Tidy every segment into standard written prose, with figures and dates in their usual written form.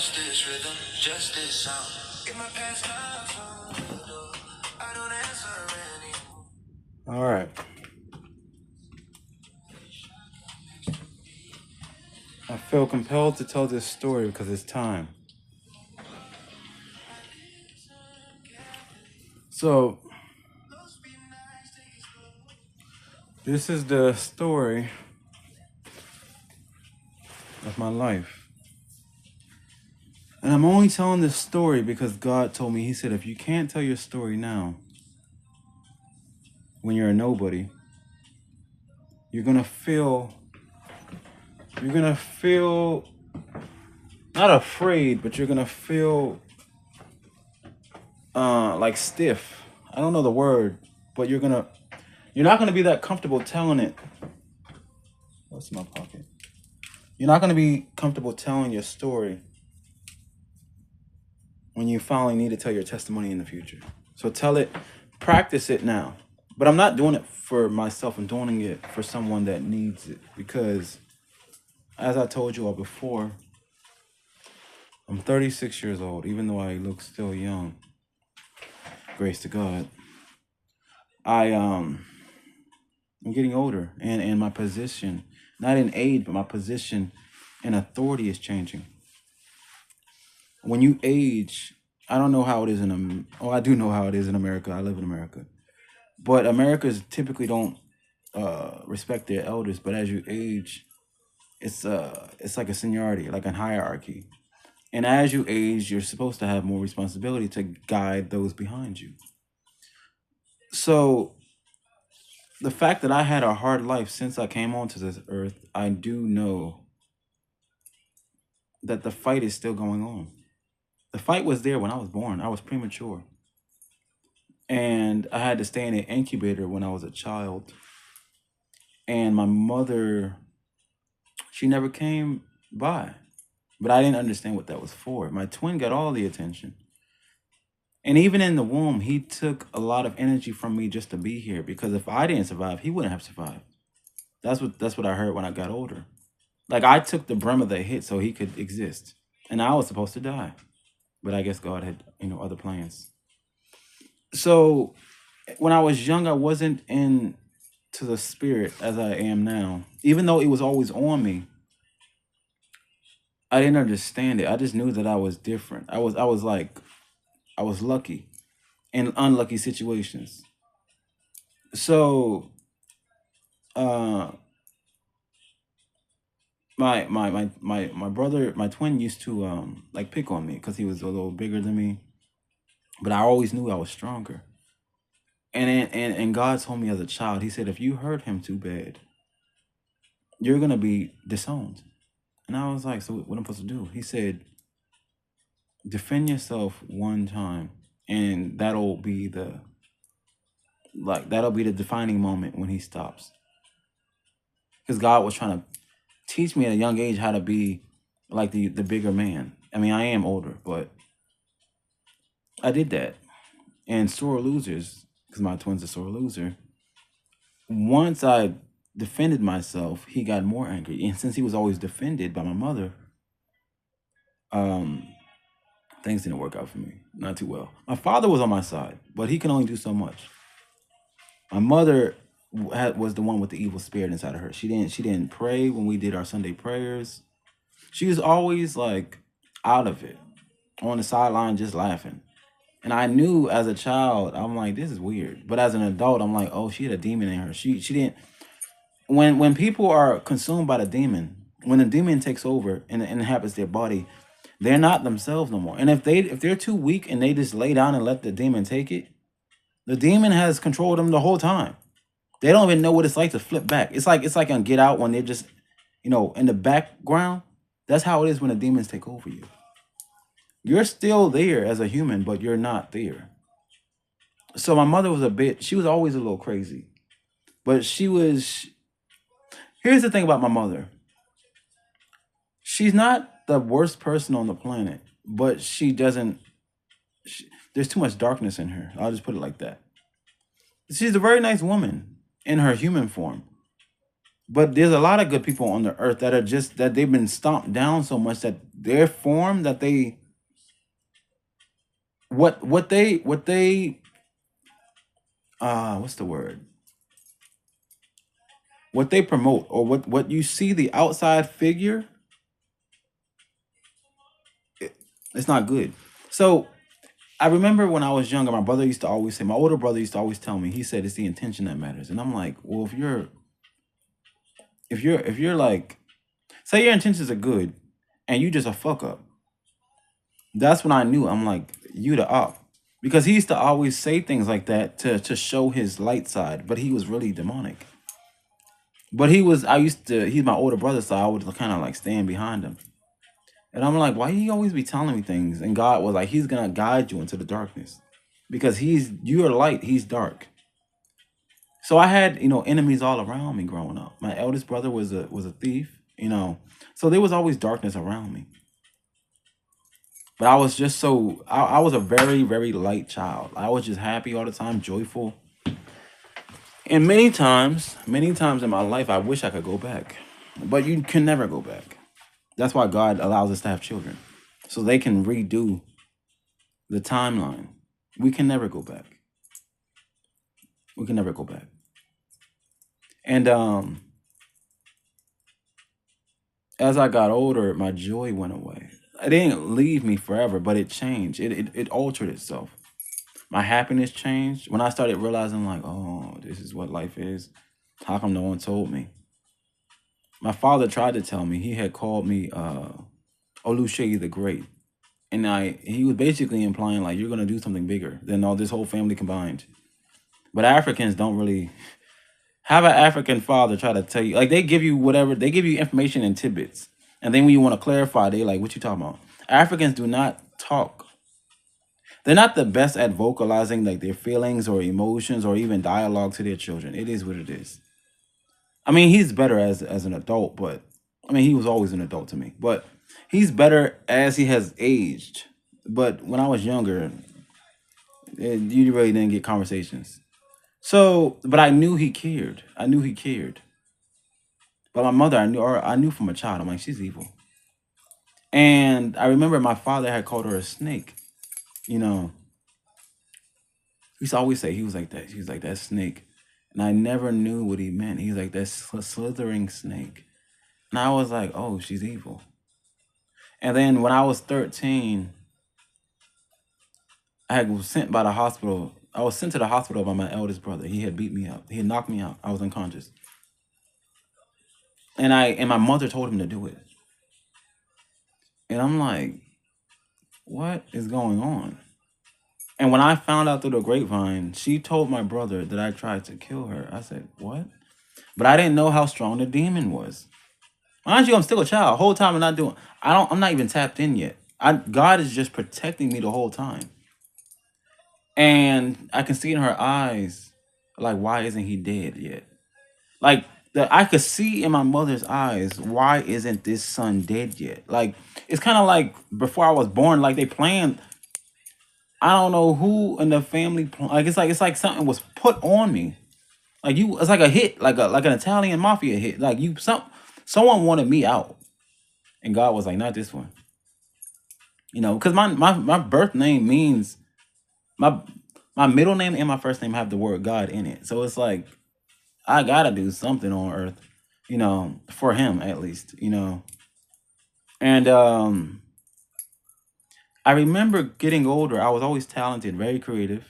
Just this rhythm, just this sound. In my past lives, I don't answer anymore. All right. I feel compelled to tell this story because it's time. So, this is the story of my life. And I'm only telling this story because God told me, he said, if you can't tell your story now, when you're a nobody, you're gonna feel not afraid, but you're gonna feel like stiff. I don't know the word, but you're not gonna be that comfortable telling it. What's in my pocket? You're not gonna be comfortable telling your story when you finally need to tell your testimony in the future. So tell it, practice it now. But I'm not doing it for myself. I'm doing it for someone that needs it. Because, as I told you all before, I'm 36 years old, even though I look still young. Grace to God. I'm getting older, and my position, not in age, but my position in authority is changing. When you age, I don't know how it is I do know how it is in America. I live in America. But Americans typically don't respect their elders. But as you age, it's like a seniority, like a hierarchy. And as you age, you're supposed to have more responsibility to guide those behind you. So the fact that I had a hard life since I came onto this earth, I do know that the fight is still going on. The fight was there when I was born. I was premature. And I had to stay in an incubator when I was a child. And my mother, she never came by. But I didn't understand what that was for. My twin got all the attention. And even in the womb, he took a lot of energy from me just to be here. Because if I didn't survive, he wouldn't have survived. That's what I heard when I got older. Like, I took the brunt of the hit so he could exist. And I was supposed to die. But I guess God had, other plans. So when I was young, I wasn't into the spirit as I am now. Even though it was always on me, I didn't understand it. I just knew that I was different. I was lucky in unlucky situations. So my brother, my twin used to like pick on me because he was a little bigger than me. But I always knew I was stronger. And God told me as a child, he said, if you hurt him too bad, you're gonna be disowned. And I was like, so what am I supposed to do? He said, defend yourself one time, and that'll be the defining moment when he stops. Because God was trying to teach me at a young age how to be like the bigger man. I mean, I am older, but I did that. And sore losers, because my twin's a sore loser, once I defended myself, he got more angry. And since he was always defended by my mother, things didn't work out for me. Not too well. My father was on my side, but he can only do so much. My mother was the one with the evil spirit inside of her. She didn't pray when we did our Sunday prayers. She was always like out of it, on the sideline, just laughing. And I knew as a child, I'm like, this is weird. But as an adult, I'm like, oh, she had a demon in her. She didn't. When people are consumed by the demon, when the demon takes over and inhabits their body, they're not themselves no more. And if they're too weak and they just lay down and let the demon take it, the demon has controlled them the whole time. They don't even know what it's like to flip back. It's like on Get Out when they're just, in the background. That's how it is when the demons take over you. You're still there as a human, but you're not there. So my mother was she was always a little crazy. But here's the thing about my mother. She's not the worst person on the planet, but there's too much darkness in her. I'll just put it like that. She's a very nice woman in her human form. But there's a lot of good people on the earth that they've been stomped down so much that their form that they what they what's the word, what they promote, or what you see, the outside figure, it's not good. So I remember when I was younger, my brother used to always say, my older brother used to always tell me, he said it's the intention that matters. And I'm like, well, if you're like, say your intentions are good and you just a fuck up, that's when I knew, I'm like, you the op. Because he used to always say things like that to show his light side, but he was really demonic. But he's my older brother, so I would kind of like stand behind him. And I'm like, why you always be telling me things? And God was like, he's gonna guide you into the darkness. Because you're light, he's dark. So I had, enemies all around me growing up. My eldest brother was a thief, So there was always darkness around me. But I was just I was a very, very light child. I was just happy all the time, joyful. And many times in my life, I wish I could go back. But you can never go back. That's why God allows us to have children. So they can redo the timeline. We can never go back. We can never go back. And as I got older, my joy went away. It didn't leave me forever, but it changed. It altered itself. My happiness changed when I started realizing, like, oh, this is what life is. How come no one told me? My father tried to tell me. He had called me Oluseyi the Great. And he was basically implying, like, you're gonna do something bigger than all this whole family combined. But Africans don't really have an African father try to tell you, like, they give you whatever, they give you information in tidbits. And then when you want to clarify, they like, what you talking about? Africans do not talk. They're not the best at vocalizing like their feelings or emotions or even dialogue to their children. It is what it is. I mean, he's better as an adult, but I mean, he was always an adult to me. But he's better as he has aged. But when I was younger, you really didn't get conversations. So, but I knew he cared. I knew he cared. But my mother, I knew from a child. I'm like, she's evil. And I remember my father had called her a snake. You know, he used to always say, he was like that. He was like, that snake. And I never knew what he meant. He's like, that slithering snake. And I was like, oh, she's evil. And then when I was 13, I was sent by the hospital. I was sent to the hospital by my eldest brother. He had beat me up. He had knocked me out. I was unconscious. And my mother told him to do it. And I'm like, what is going on? And when I found out through the grapevine, she told my brother that I tried to kill her. I said, what? But I didn't know how strong the demon was. Mind you, I'm still a child. Whole time I'm not even tapped in yet. God is just protecting me the whole time. And I can see in her eyes, like, why isn't he dead yet? Like, I could see in my mother's eyes, why isn't this son dead yet? Like, it's kind of like before I was born, like they planned. I don't know who in the family, like it's like something was put on me. It's like a hit, like an Italian mafia hit. Like someone wanted me out, and God was like, not this one. Because my birth name means my my middle name and my first name have the word God in it. So it's like I gotta do something on earth, for him at least, And I remember getting older. I was always talented, very creative.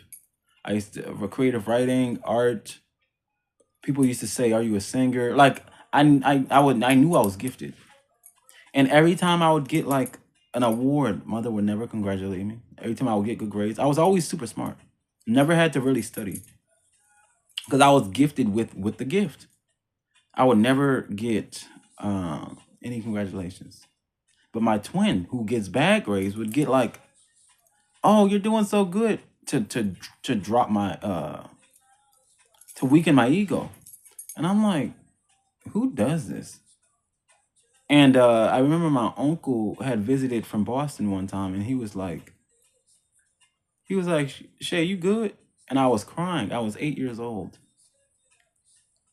I used to for creative writing, art. People used to say, "Are you a singer?" Like I knew I was gifted. And every time I would get like an award, mother would never congratulate me. Every time I would get good grades, I was always super smart. Never had to really study because I was gifted with the gift. I would never get any congratulations. But my twin, who gets bad grades, would get like, "Oh, you're doing so good," to drop my to weaken my ego. And I'm like, who does this? And I remember my uncle had visited from Boston one time, and he was like, Shay, you good? And I was crying. I was 8 years old.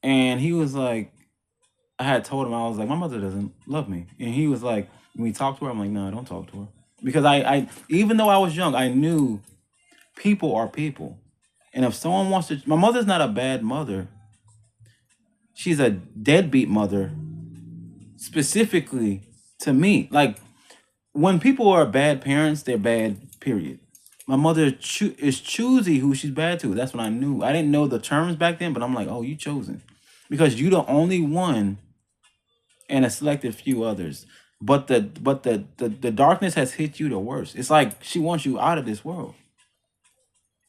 And he was like, I had told him, I was like, my mother doesn't love me. And he was like, When we talk to her, I'm like, no, don't talk to her. Because I even though I was young, I knew people are people. And if someone wants to, my mother's not a bad mother. She's a deadbeat mother, specifically to me. Like, when people are bad parents, they're bad, period. My mother is choosy who she's bad to. That's what I knew. I didn't know the terms back then, but I'm like, oh, you chosen. Because you the only one and a selected few others. But the darkness has hit you the worst. It's like she wants you out of this world.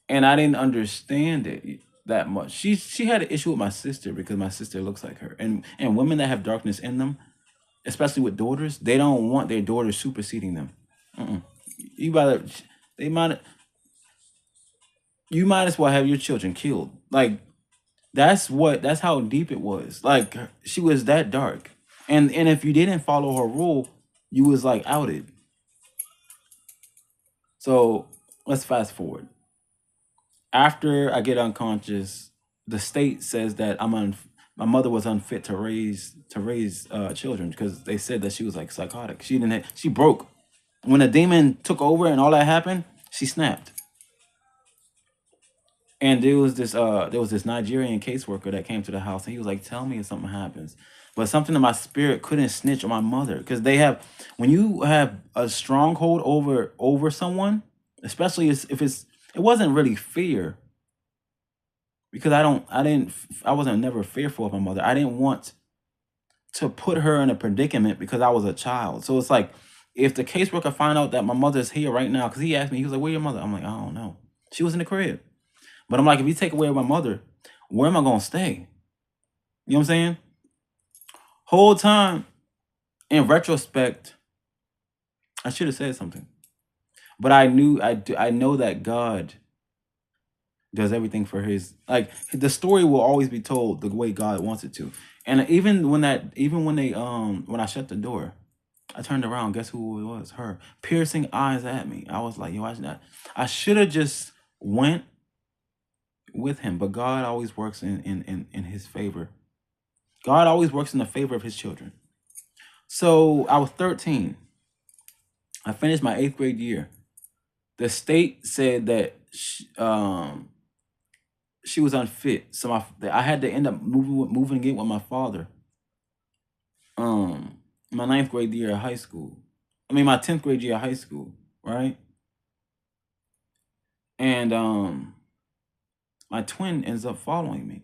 And I didn't understand it that much. She had an issue with my sister because my sister looks like her. And women that have darkness in them, especially with daughters, they don't want their daughters superseding them. Mm-mm. You better, they might, you might as well have your children killed. Like, that's how deep it was. Like, she was that dark. And if you didn't follow her rule, you was like outed. So let's fast forward. After I get unconscious, the state says that my mother was unfit to raise children because they said that she was like psychotic. She broke. When a demon took over and all that happened, she snapped. And there was this Nigerian caseworker that came to the house, and he was like, "Tell me if something happens." But something in my spirit couldn't snitch on my mother, because when you have a stronghold over someone, especially if it wasn't really fear, because I wasn't never fearful of my mother. I didn't want to put her in a predicament because I was a child. So it's like, if the caseworker find out that my mother's here right now, because he asked me, he was like, "Where's your mother?" I'm like, "I don't know. She was in the crib." But I'm like, if you take away my mother, where am I gonna stay? You know what I'm saying? Whole time, in retrospect, I should have said something. But I know that God does everything for his, like, the story will always be told the way God wants it to. And when I shut the door, I turned around, guess who it was? Her. Piercing eyes at me. I was like, yo, I should have just went with him, but God always works in his favor. God always works in the favor of his children. So I was 13. I finished my 8th grade year. The state said that she was unfit, so I had to end up moving again with my father. My 9th grade year of high school. I mean, my 10th grade year of high school, right? And my twin ends up following me.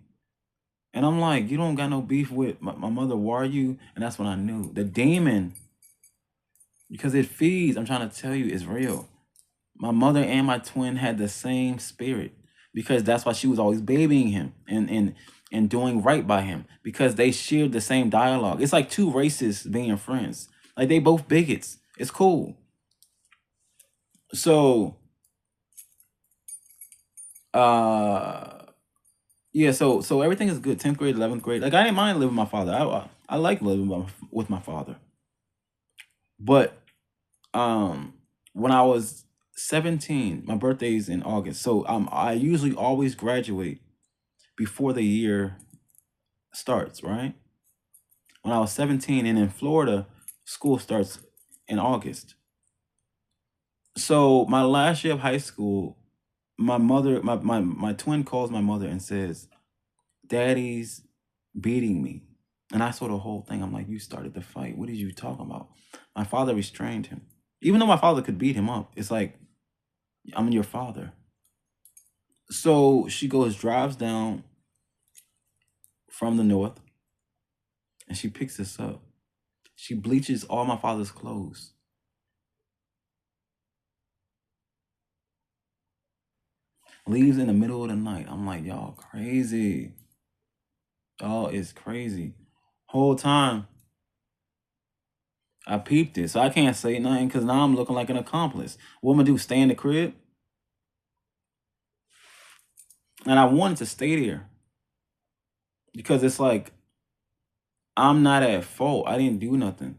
And I'm like, you don't got no beef with my mother, why are you? And that's when I knew. The demon, because it feeds, I'm trying to tell you, is real. My mother and my twin had the same spirit, because that's why she was always babying him and doing right by him, because they shared the same dialogue. It's like two races being friends. Like, they both bigots. It's cool. So, yeah, so everything is good. 10th grade, 11th grade. Like, I didn't mind living with my father. I like living with my father. But when I was 17, my birthday's in August. So I usually always graduate before the year starts, right? When I was 17, and in Florida, school starts in August. So my last year of high school, my twin calls my mother and says, "Daddy's beating me." And I saw the whole thing. I'm like, you started the fight. What did you talking about? My father restrained him. Even though my father could beat him up, it's like, I'm your father. So she drives down from the north, and she picks us up. She bleaches all my father's clothes. Leaves in the middle of the night. I'm like, y'all crazy. Y'all is crazy. Whole time, I peeped it. So I can't say nothing, because now I'm looking like an accomplice. What am I do? Stay in the crib? And I wanted to stay there, because it's like, I'm not at fault. I didn't do nothing.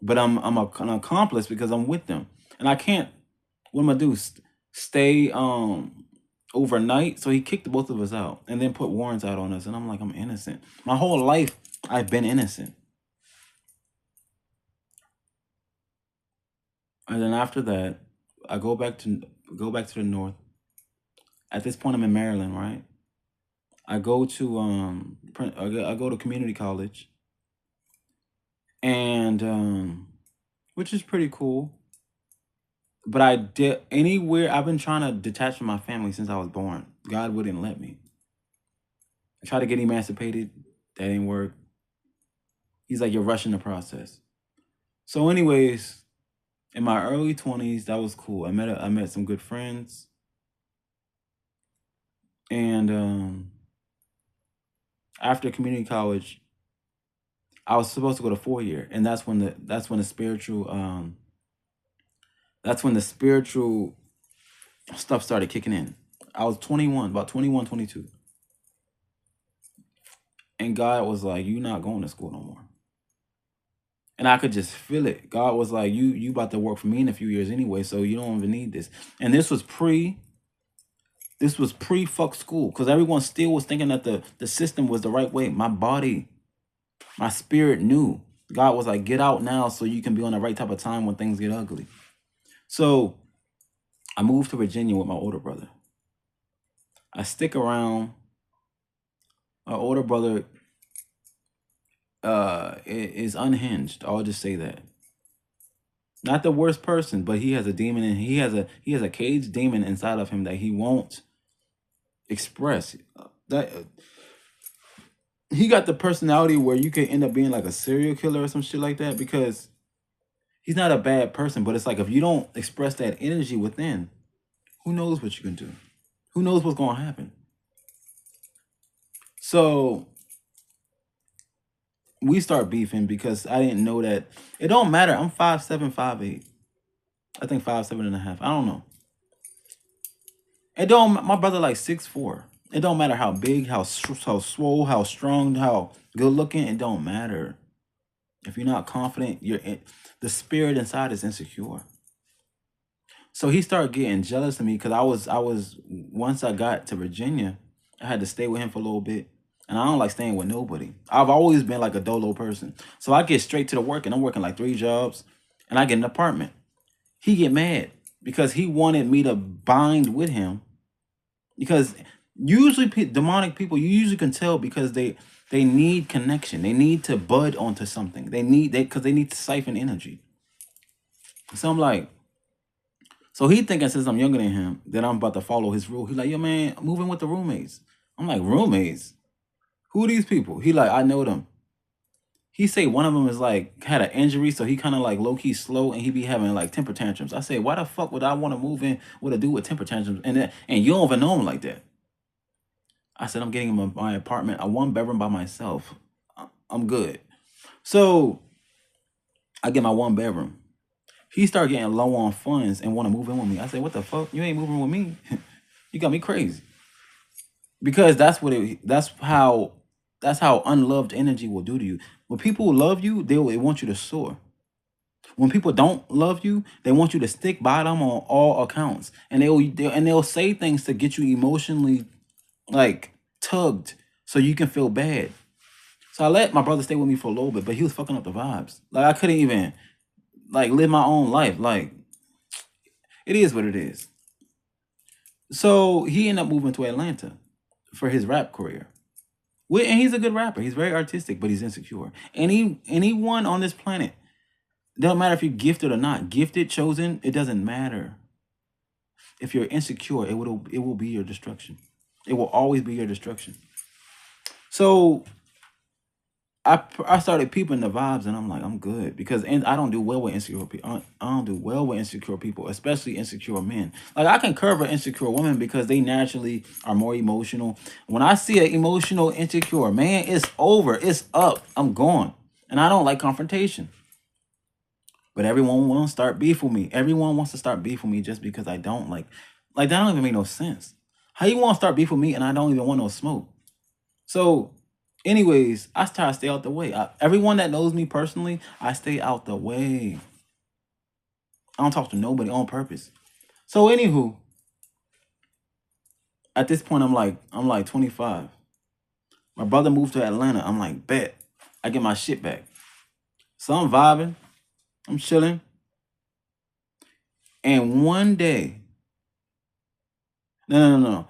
But an accomplice because I'm with them. And I can't, what am I do? Stay overnight? So he kicked both of us out and then put warrants out on us. And I'm like, I'm innocent. My whole life, I've been innocent. And then after that, I go back to the north. At this point, I'm in Maryland, right? I go to I go to community college, and which is pretty cool. But I did anywhere I've been trying to detach from my family since I was born. God wouldn't let me. I tried to get emancipated. That didn't work. He's like, you're rushing the process. So, anyways, in my early 20s, that was cool. I met some good friends, and after community college, I was supposed to go to 4 year, and that's when the spiritual stuff started kicking in. I was 21, about 21, 22, and God was like, "You're not going to school no more." And I could just feel it. God was like, you about to work for me in a few years anyway, so you don't even need this. And this was pre fuck school, because everyone still was thinking that the system was the right way. My body, my spirit knew. God was like, get out now so you can be on the right type of time when things get ugly. So I moved to Virginia with my older brother. I stick around. My older brother is unhinged. I'll just say that. Not the worst person, but he has a demon, and he has a caged demon inside of him that he won't express. That he got the personality where you could end up being like a serial killer or some shit like that, because he's not a bad person, but it's like if you don't express that energy within, who knows what you can do? Who knows what's going to happen? So we start beefing because I didn't know that it don't matter. I'm 5'7", 5'8". I think 5'7.5". I don't know. It don't. My brother like 6'4". It don't matter how big, how swole, how strong, how good looking. It don't matter. If you're not confident, the spirit inside is insecure. So he started getting jealous of me because I was once I got to Virginia, I had to stay with him for a little bit. And I don't like staying with nobody. I've always been like a dolo person. So I get straight to the work, and I'm working like 3 jobs, and I get an apartment. He get mad because he wanted me to bind with him, because usually demonic people, you usually can tell because they need connection. They need to bud onto something. Because they need to siphon energy. So I'm like, so he thinking since I'm younger than him that I'm about to follow his rule. He like, yo man, I'm moving with the roommates. I'm like, roommates? Who are these people? He like, I know them. He say one of them is like had an injury, so he kind of like low key slow, and he be having like temper tantrums. I say, why the fuck would I want to move in with a dude with temper tantrums, and you don't even know him like that? I said, I'm getting him my apartment, a 1 bedroom by myself. I'm good. So I get my 1 bedroom. He started getting low on funds and want to move in with me. I said, what the fuck? You ain't moving with me. You got me crazy. Because that's how unloved energy will do to you. When people love you, they want you to soar. When people don't love you, they want you to stick by them on all accounts, and they'll say things to get you emotionally like tugged, so you can feel bad. So I let my brother stay with me for a little bit, but he was fucking up the vibes. Like I couldn't even like live my own life. Like it is what it is. So he ended up moving to Atlanta for his rap career. And he's a good rapper. He's very artistic, but he's insecure. Anyone on this planet, it doesn't matter if you're gifted or not. Gifted, chosen, it doesn't matter. If you're insecure, it will be your destruction. It will always be your destruction. So I started peeping the vibes, and I'm like, I'm good, because I don't do well with insecure people. I don't do well with insecure people, especially insecure men. Like I can curve an insecure woman because they naturally are more emotional. When I see an emotional insecure man, it's over. It's up. I'm gone, and I don't like confrontation. But everyone wants to start beef with me. Everyone wants to start beef with me just because I don't like that don't even make no sense. How you want to start beef with me and I don't even want no smoke? So anyways, I try to stay out the way. Everyone that knows me personally, I stay out the way. I don't talk to nobody on purpose. So anywho, at this point, I'm like 25. My brother moved to Atlanta. I'm like, bet. I get my shit back. So I'm vibing. I'm chilling. And one day, no.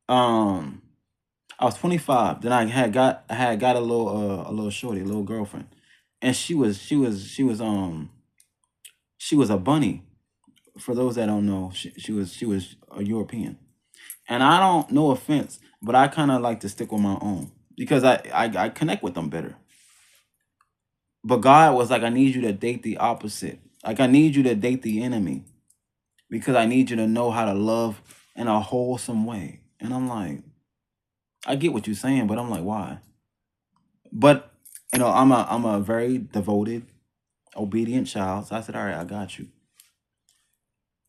I was 25. Then I had got a little shorty, a little girlfriend, and she was a bunny. For those that don't know, she was a European, and I don't, no offense, but I kind of like to stick with my own because I connect with them better. But God was like, I need you to date the opposite. Like I need you to date the enemy because I need you to know how to love in a wholesome way. And I'm like, I get what you're saying, but I'm like, why? But I'm a very devoted, obedient child. So I said, all right, I got you.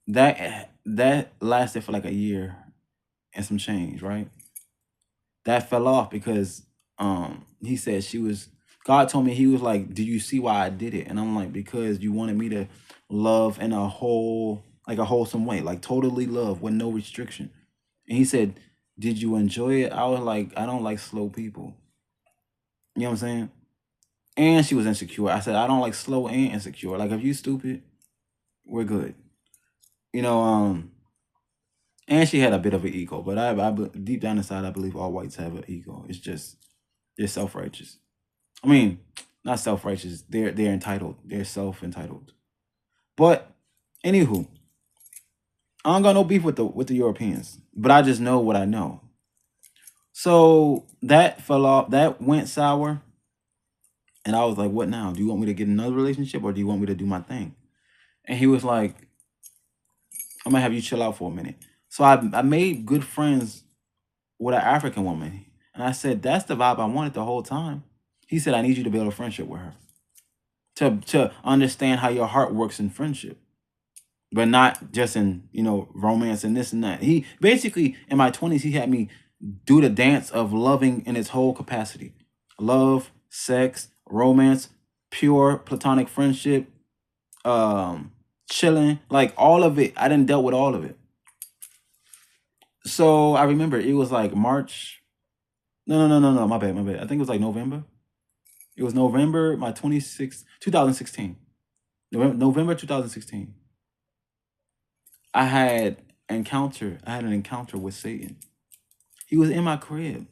That lasted for like a year and some change, right? That fell off because he said she was, God told me, he was like, do you see why I did it? And I'm like, because you wanted me to love in a whole, like a wholesome way, like totally love with no restriction. And he said, did you enjoy it? I was like, I don't like slow people. You know what I'm saying? And she was insecure. I said, I don't like slow and insecure. Like if you stupid, we're good. You know, and she had a bit of an ego, but deep down inside, I believe all whites have an ego. It's just they're self-righteous. I mean, not self-righteous. They're entitled. They're self-entitled. But anywho, I don't got no beef with the Europeans, but I just know what I know. So that fell off. That went sour, and I was like, "What now? Do you want me to get another relationship, or do you want me to do my thing?" And he was like, "I'm gonna have you chill out for a minute." So I made good friends with an African woman, and I said, "That's the vibe I wanted the whole time." He said, "I need you to build a friendship with her to understand how your heart works in friendship." But not just in, romance and this and that. He basically, in my 20s, he had me do the dance of loving in its whole capacity. Love, sex, romance, pure platonic friendship, chilling, like all of it. I didn't dealt with all of it. So I remember it was like March. No, my bad. I think it was like November. It was November, my 2016. November 2016. I had an encounter with Satan. He was in my crib.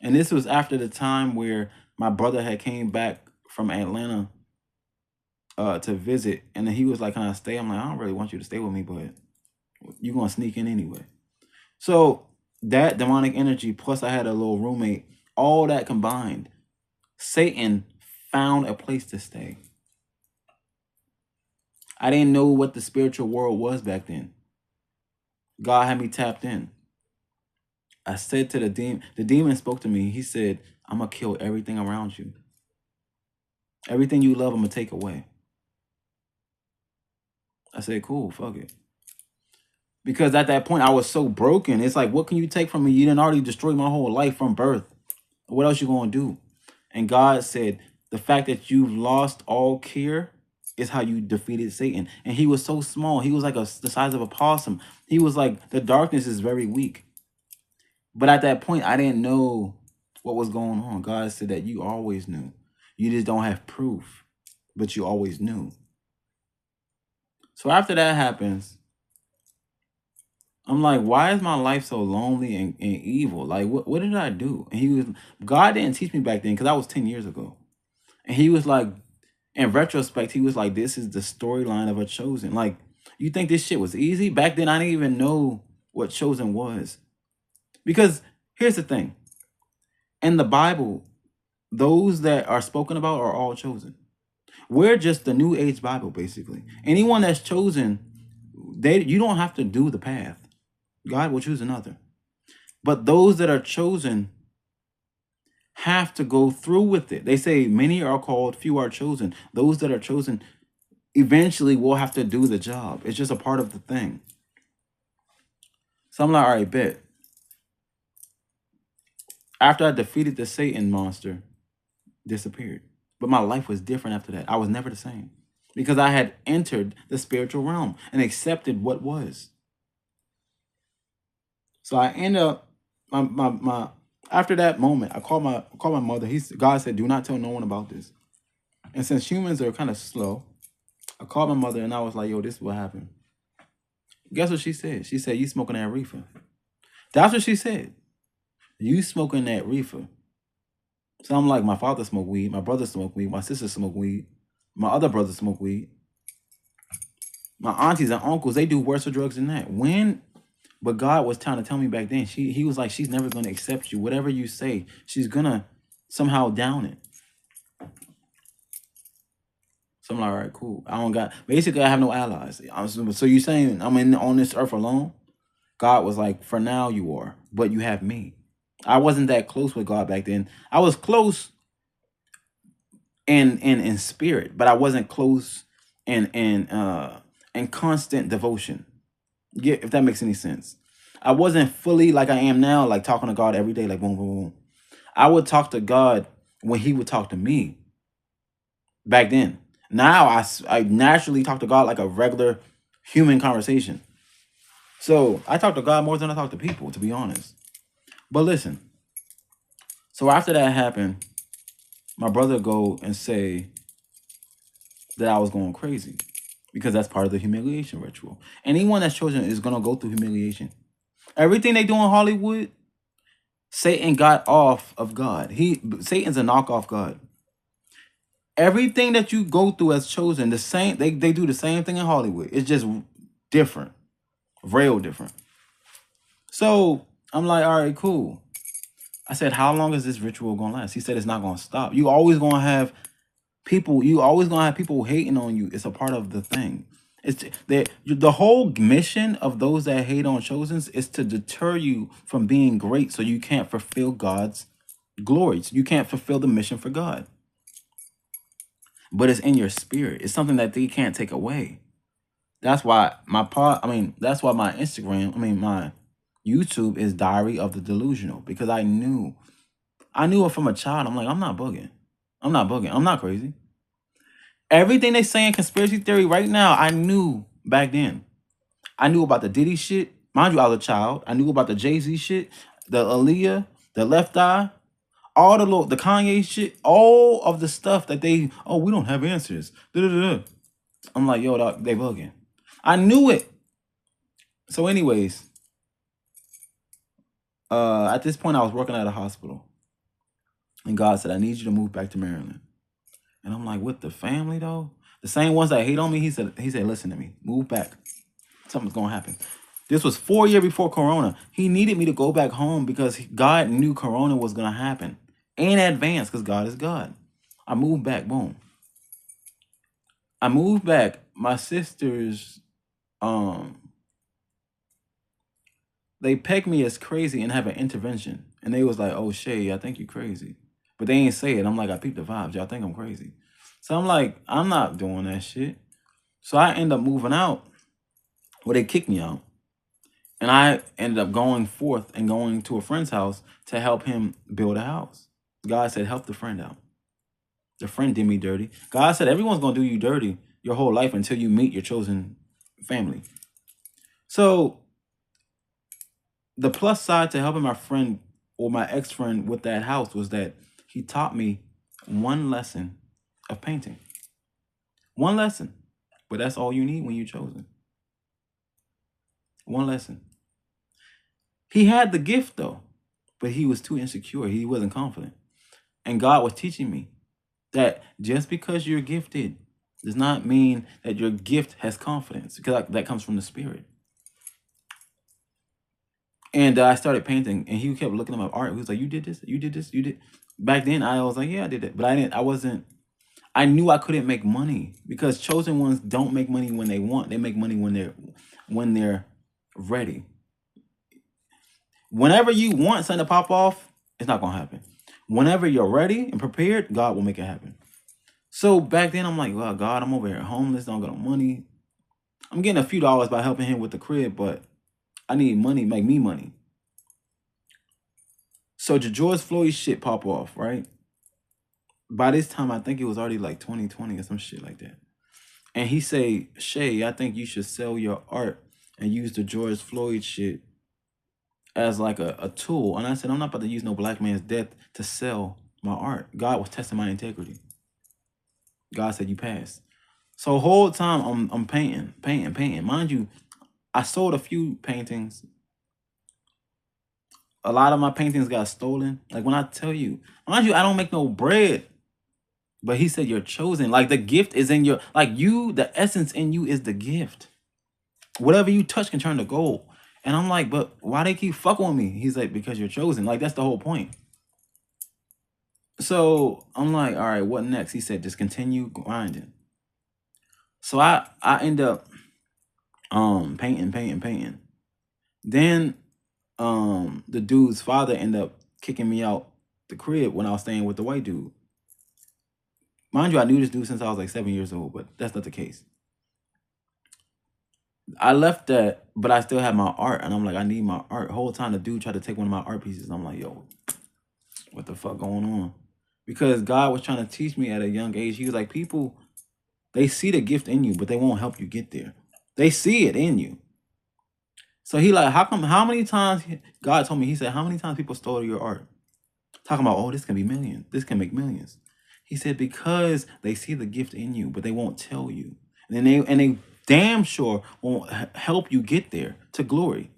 And this was after the time where my brother had came back from Atlanta to visit. And then he was like, can I stay? I'm like, I don't really want you to stay with me, but you're going to sneak in anyway. So that demonic energy, plus I had a little roommate, all that combined, Satan found a place to stay. I didn't know what the spiritual world was back then. God had me tapped in. I said to the demon spoke to me. He said, I'm going to kill everything around you. Everything you love, I'm going to take away. I said, cool, fuck it. Because at that point, I was so broken. It's like, what can you take from me? You didn't already destroy my whole life from birth. What else you going to do? And God said, the fact that you've lost all care is how you defeated Satan. And he was so small. He was like the size of a possum. He was like, the darkness is very weak. But at that point, I didn't know what was going on. God said that you always knew. You just don't have proof, but you always knew. So after that happens, I'm like, why is my life so lonely and evil? Like, what did I do? And God didn't teach me back then because that was 10 years ago. And he was like, in retrospect, he was like, this is the storyline of a chosen. Like, you think this shit was easy? Back then, I didn't even know what chosen was. Because here's the thing. In the Bible, those that are spoken about are all chosen. We're just the New Age Bible, basically. Anyone that's chosen, you don't have to do the path. God will choose another. But those that are chosen have to go through with it. They say many are called, few are chosen. Those that are chosen eventually will have to do the job. It's just a part of the thing. So I'm like, all right, bet. After I defeated the Satan monster, disappeared. But my life was different after that. I was never the same because I had entered the spiritual realm and accepted what was. So I end up my after that moment, I called my mother. God said, do not tell no one about this. And since humans are kind of slow, I called my mother and I was like, yo, this is what happened. Guess what she said? She said, you smoking that reefer. That's what she said. You smoking that reefer. So I'm like, my father smoked weed, my brother smoked weed, my sister smoked weed, my other brother smoked weed. My aunties and uncles, they do worse drugs than that. But God was trying to tell me back then, he was like, she's never going to accept you. Whatever you say, she's going to somehow down it. So I'm like, all right, cool. Basically, I have no allies. So you're saying I'm on this earth alone? God was like, for now you are, but you have me. I wasn't that close with God back then. I was close in spirit, but I wasn't close in constant devotion. Yeah, if that makes any sense. I wasn't fully like I am now, like talking to God every day, like boom, boom, boom. I would talk to God when he would talk to me back then. Now I naturally talk to God like a regular human conversation. So I talk to God more than I talk to people, to be honest. But listen, so after that happened, my brother go and say that I was going crazy because that's part of the humiliation ritual. Anyone that's chosen is going to go through humiliation. Everything they do in Hollywood, Satan got off of God. Satan's a knockoff God. Everything that you go through as chosen, the same, they do the same thing in Hollywood. It's just different, real different. So I'm like, all right, cool. I said, how long is this ritual gonna last? He said, it's not gonna stop. You always gonna have people hating on you. It's a part of the thing. It's the whole mission of those that hate on chosens is to deter you from being great, so you can't fulfill God's glory. So you can't fulfill the mission for God. But it's in your spirit. It's something that they can't take away. That's why that's why my Instagram, my YouTube is Diary of the Delusional, because I knew it from a child. I'm like, I'm not bugging. I'm not crazy. Everything they say in conspiracy theory right now, I knew back then. I knew about the Diddy shit. Mind you, I was a child. I knew about the Jay-Z shit, the Aaliyah, the Left Eye, all the Kanye shit, all of the stuff that we don't have answers. Da-da-da-da. I'm like, yo, dog, they bugging. I knew it. So anyways, at this point, I was working at a hospital. And God said, I need you to move back to Maryland. And I'm like, with the family, though? The same ones that hate on me, he said, listen to me. Move back. Something's going to happen. This was 4 years before Corona. He needed me to go back home because God knew Corona was going to happen in advance, because God is God. I moved back. Boom. I moved back. My sisters, they pegged me as crazy and have an intervention. And they was like, oh, Shay, I think you crazy. But they ain't say it. I'm like, I peeped the vibes. Y'all think I'm crazy. So I'm like, I'm not doing that shit. So I end up moving out. Well, they kicked me out. And I ended up going forth and going to a friend's house to help him build a house. God said, help the friend out. The friend did me dirty. God said, everyone's going to do you dirty your whole life until you meet your chosen family. So the plus side to helping my friend or my ex-friend with that house was that he taught me one lesson of painting. One lesson. But that's all you need when you're chosen. One lesson. He had the gift, though, but he was too insecure. He wasn't confident. And God was teaching me that just because you're gifted does not mean that your gift has confidence, because that comes from the Spirit. And I started painting, and he kept looking at my art. He was like, you did this? You did this? You did? Back then, I was like, yeah, I did it. But I knew I couldn't make money, because chosen ones don't make money when they want. They make money when they're ready. Whenever you want something to pop off, it's not going to happen. Whenever you're ready and prepared, God will make it happen. So back then, I'm like, well, God, I'm over here homeless, don't got no money. I'm getting a few dollars by helping him with the crib, but I need money, make me money. So the George Floyd shit pop off, right? By this time, I think it was already like 2020 or some shit like that. And he say, Shay, I think you should sell your art and use the George Floyd shit as like a tool. And I said, I'm not about to use no black man's death to sell my art. God was testing my integrity. God said, you passed. So whole time I'm painting. Mind you, I sold a few paintings. A lot of my paintings got stolen. Like when I tell you, mind you, I don't make no bread. But he said you're chosen. Like the gift is in your, like you, the essence in you is the gift. Whatever you touch can turn to gold. And I'm like, but why they keep fucking with me? He's like, because you're chosen. Like that's the whole point. So I'm like, all right, what next? He said, just continue grinding. So I end up painting. Then the dude's father ended up kicking me out the crib when I was staying with the white dude. Mind you, I knew this dude since I was like 7 years old, but that's not the case. I left that, but I still had my art, and I'm like, I need my art. The whole time the dude tried to take one of my art pieces. I'm like, yo, what the fuck going on? Because God was trying to teach me at a young age. He was like, people, they see the gift in you, but they won't help you get there. They see it in you. So he like, how many times, God told me, he said, how many times people stole your art? Talking about, oh, this can be millions. This can make millions. He said, because they see the gift in you, but they won't tell you. And they damn sure won't help you get there to glory.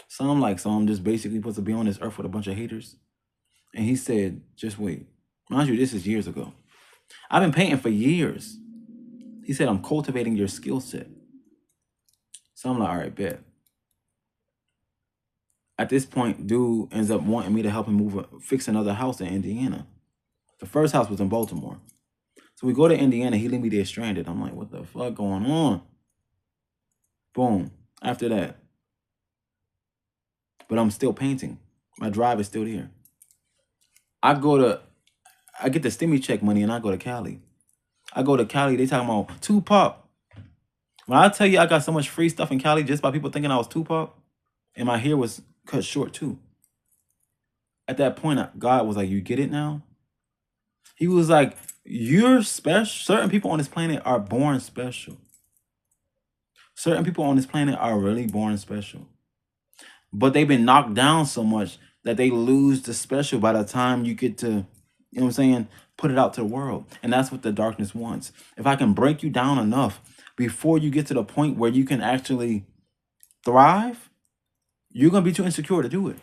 So I'm like, so I'm just basically supposed to be on this earth with a bunch of haters. And he said, just wait. Mind you, this is years ago. I've been painting for years. He said, I'm cultivating your skill set. So I'm like, all right, bet. At this point, dude ends up wanting me to help him fix another house in Indiana. The first house was in Baltimore. So we go to Indiana. He leave me there stranded. I'm like, what the fuck going on? Boom. After that. But I'm still painting. My drive is still there. I get the stimmy check money and I go to Cali. I go to Cali. They talking about Tupac. When I tell you I got so much free stuff in Cali just by people thinking I was Tupac, and my hair was cut short too. At that point, God was like, you get it now? He was like, you're special. Certain people on this planet are born special. Certain people on this planet are really born special. But they've been knocked down so much that they lose the special by the time you get to, you know what I'm saying, put it out to the world. And that's what the darkness wants. If I can break you down enough before you get to the point where you can actually thrive, you're going to be too insecure to do it.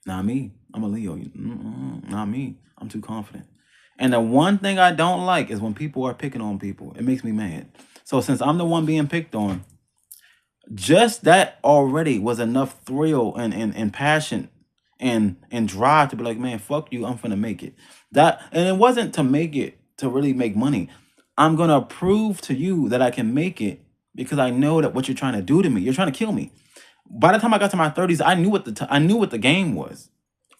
Not me. I'm a Leo. Not me. I'm too confident. And the one thing I don't like is when people are picking on people. It makes me mad. So since I'm the one being picked on, just that already was enough thrill and passion and drive to be like, man, fuck you, I'm finna make it. And it wasn't to make it to really make money. I'm gonna prove to you that I can make it because I know that what you're trying to do to me, you're trying to kill me. By the time I got to my 30s, I knew what the game was.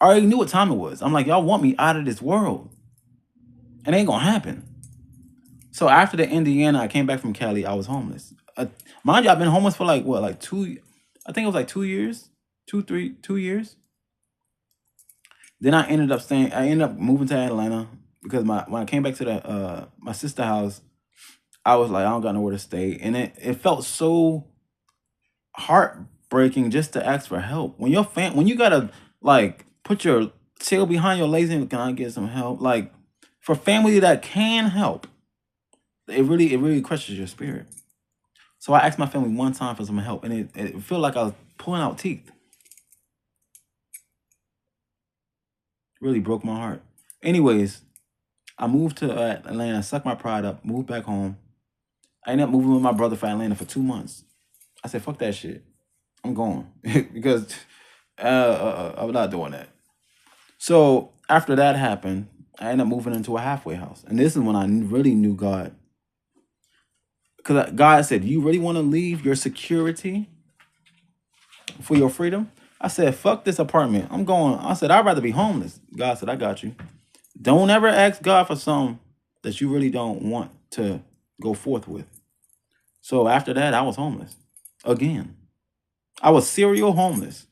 I already knew what time it was. I'm like, y'all want me out of this world. It ain't gonna happen. So after the Indiana, I came back from Cali, I was homeless. Mind you, I've been homeless for like, what, like I think it was like 2 years, 2 years. Then I ended up moving to Atlanta because when I came back to the my sister house, I was like, I don't got nowhere to stay. And it felt so heartbreaking just to ask for help. When you gotta like put your tail behind your legs and can I get some help? Like for family that can help, it really crushes your spirit. So I asked my family one time for some help, and it felt like I was pulling out teeth. Really broke my heart. Anyways, I moved to Atlanta, sucked my pride up, moved back home. I ended up moving with my brother for Atlanta for 2 months. I said, fuck that shit. I'm going. Because I'm not doing that. So after that happened, I ended up moving into a halfway house. And this is when I really knew God. Because God said, you really want to leave your security for your freedom? I said, fuck this apartment. I'm going. I said, I'd rather be homeless. God said, I got you. Don't ever ask God for something that you really don't want to go forth with. So after that, I was homeless again. I was serial homeless,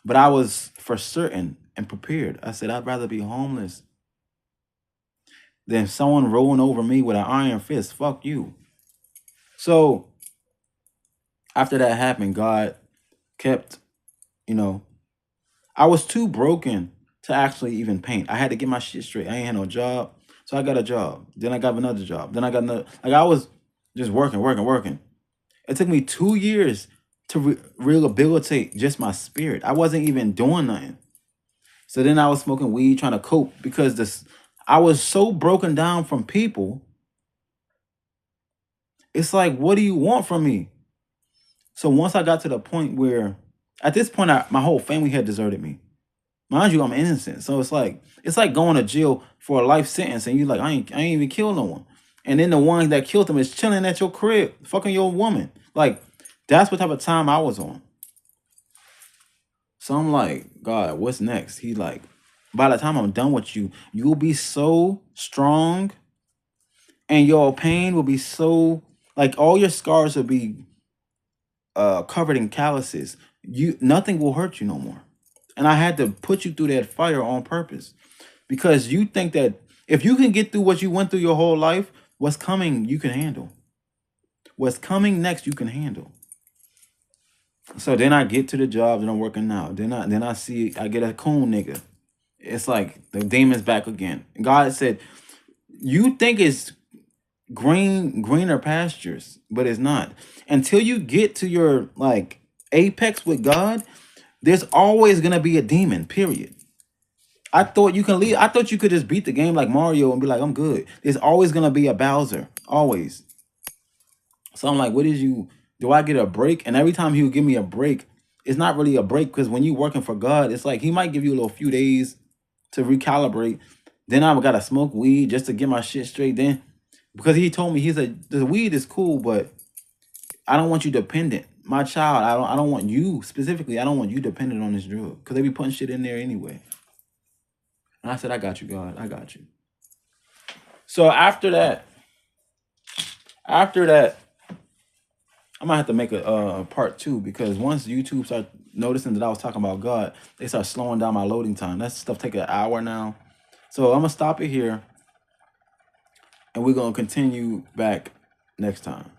but I was for certain and prepared. I said, I'd rather be homeless than someone rolling over me with an iron fist. Fuck you. So after that happened, God kept, I was too broken to actually even paint. I had to get my shit straight. I ain't had no job. So I got a job. Then I got another job. Then I got another. Like I was just working. It took me 2 years to rehabilitate just my spirit. I wasn't even doing nothing. So then I was smoking weed, trying to cope, because I was so broken down from people. It's like, what do you want from me? So once I got to the point where, at this point, my whole family had deserted me. Mind you, I'm innocent. So it's like going to jail for a life sentence, and you like, I ain't even killed no one. And then the one that killed them is chilling at your crib, fucking your woman. Like, that's what type of time I was on. So I'm like, God, what's next? He like, by the time I'm done with you, you'll be so strong, and your pain will be so, like, all your scars will be covered in calluses. Nothing will hurt you no more. And I had to put you through that fire on purpose, because you think that if you can get through what you went through your whole life, what's coming you can handle. What's coming next you can handle. So then I get to the job that I'm working now. Then I see I get a coon nigga. It's like the demon's back again. God said, you think it's greener pastures, but it's not. Until you get to your like apex with God, there's always gonna be a demon, period. I thought you can leave. I thought you could just beat the game like Mario and be like, I'm good. There's always gonna be a Bowser. Always. So I'm like, do I get a break? And every time he would give me a break, it's not really a break, because when you're working for God, it's like he might give you a little few days to recalibrate. Then I gotta smoke weed just to get my shit straight. Then, because he told me, he said, the weed is cool, but I don't want you dependent. My child, I don't want you specifically. I don't want you dependent on this drug, because they be putting shit in there anyway. And I said, I got you, God. I got you. So after that, I might have to make a part 2, because once YouTube start noticing that I was talking about God, they start slowing down my loading time. That stuff take an hour now. So I'm gonna stop it here, and we're gonna continue back next time.